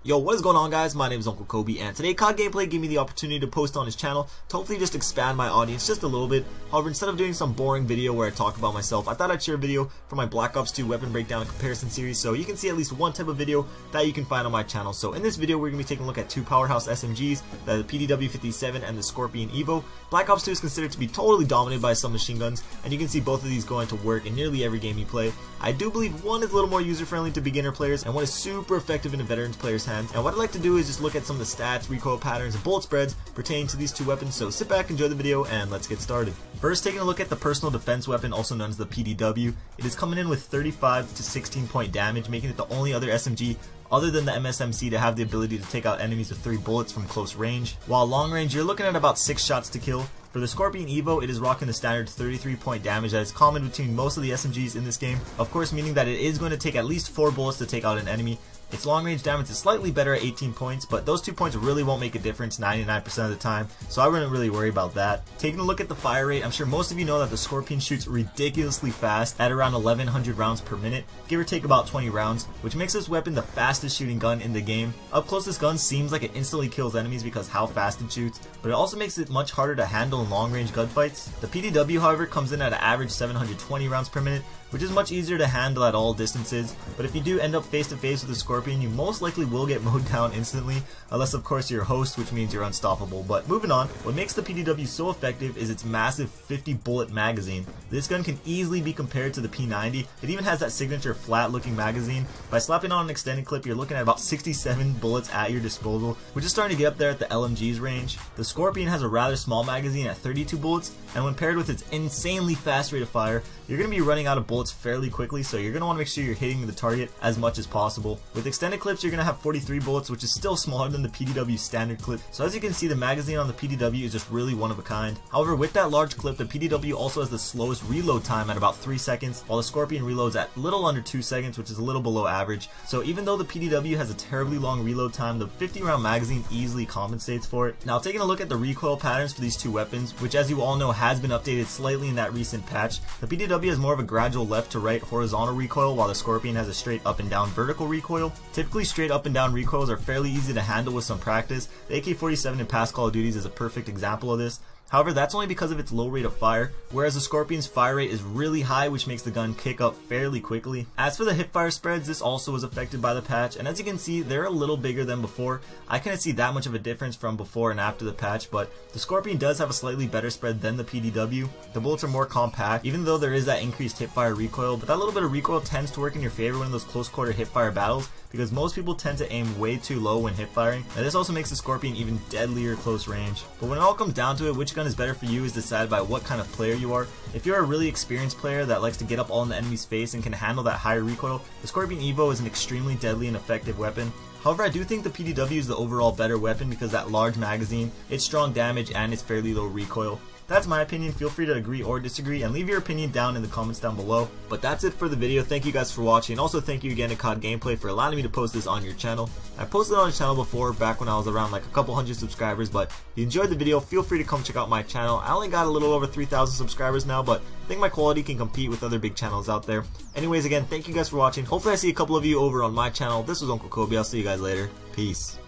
Yo, what is going on, guys? My name is Uncle Kobe, and today COD Gameplay gave me the opportunity to post on his channel to hopefully just expand my audience just a little bit. However, instead of doing some boring video where I talk about myself, I thought I'd share a video for my Black Ops 2 weapon breakdown and comparison series, so you can see at least one type of video that you can find on my channel. So in this video, we're going to be taking a look at two powerhouse SMGs, the PDW 57 and the Scorpion EVO. Black Ops 2 is considered to be totally dominated by submachine guns, and you can see both of these going to work in nearly every game you play. I do believe one is a little more user-friendly to beginner players, and one is super effective in a veteran player's hands. And what I'd like to do is just look at some of the stats, recoil patterns, and bullet spreads pertaining to these two weapons, so sit back, enjoy the video, and let's get started. First, taking a look at the personal defense weapon, also known as the PDW. It is coming in with 35 to 16 point damage, making it the only other SMG other than the MSMC to have the ability to take out enemies with 3 bullets from close range. While long range, you're looking at about 6 shots to kill. For the Scorpion EVO, it is rocking the standard 33 point damage that is common between most of the SMGs in this game, of course meaning that it is going to take at least 4 bullets to take out an enemy. Its long range damage is slightly better at 18 points, but those 2 points really won't make a difference 99% of the time, so I wouldn't really worry about that. Taking a look at the fire rate, I'm sure most of you know that the Scorpion shoots ridiculously fast at around 1100 rounds per minute, give or take about 20 rounds, which makes this weapon the fastest shooting gun in the game. Up close, this gun seems like it instantly kills enemies because how fast it shoots, but it also makes it much harder to handle in long range gunfights. The PDW, however, comes in at an average 720 rounds per minute, which is much easier to handle at all distances, but if you do end up face to face with the Scorpion, you most likely will get mowed down instantly, unless of course you're a host, which means you're unstoppable. But moving on, what makes the PDW so effective is its massive 50 bullet magazine. This gun can easily be compared to the P90. It even has that signature flat looking magazine. By slapping on an extended clip, you're looking at about 67 bullets at your disposal, which is starting to get up there at the LMG's range. The Scorpion has a rather small magazine at 32 bullets, and when paired with its insanely fast rate of fire, you're going to be running out of bullets fairly quickly, so you're going to want to make sure you're hitting the target as much as possible. With extended clips, you're going to have 43 bullets, which is still smaller than the PDW standard clip, so as you can see, the magazine on the PDW is just really one of a kind. However, with that large clip, the PDW also has the slowest reload time at about 3 seconds, while the Scorpion reloads at little under 2 seconds, which is a little below average. So even though the PDW has a terribly long reload time, the 50 round magazine easily compensates for it. Now, taking a look at the recoil patterns for these two weapons, which as you all know has been updated slightly in that recent patch, the PDW has more of a gradual left to right horizontal recoil, while the Scorpion has a straight up and down vertical recoil. Typically, straight up and down recoils are fairly easy to handle with some practice. The AK-47 in past Call of Duties is a perfect example of this. However, that's only because of its low rate of fire, whereas the Scorpion's fire rate is really high, which makes the gun kick up fairly quickly. As for the hipfire spreads, this also was affected by the patch, and as you can see, they're a little bigger than before. I couldn't see that much of a difference from before and after the patch, but the Scorpion does have a slightly better spread than the PDW. The bullets are more compact, even though there is that increased hipfire recoil, but that little bit of recoil tends to work in your favor when in those close quarter hipfire battles, because most people tend to aim way too low when hip firing, and this also makes the Scorpion even deadlier close range. But when it all comes down to it, which gun is better for you is decided by what kind of player you are. If you're a really experienced player that likes to get up all in the enemy's face and can handle that higher recoil, the Scorpion EVO is an extremely deadly and effective weapon. However, I do think the PDW is the overall better weapon because that large magazine, its strong damage, and its fairly low recoil. That's my opinion. Feel free to agree or disagree and leave your opinion down in the comments down below. But that's it for the video. Thank you guys for watching, and also thank you again to COD Gameplay for allowing me to post this on your channel. I posted on the channel before, back when I was around like a couple hundred subscribers, but if you enjoyed the video, feel free to come check out my channel. I only got a little over 3,000 subscribers now, but I think my quality can compete with other big channels out there. Anyways, again, thank you guys for watching. Hopefully I see a couple of you over on my channel. This was Uncle Kobe. I'll see you guys later. Peace.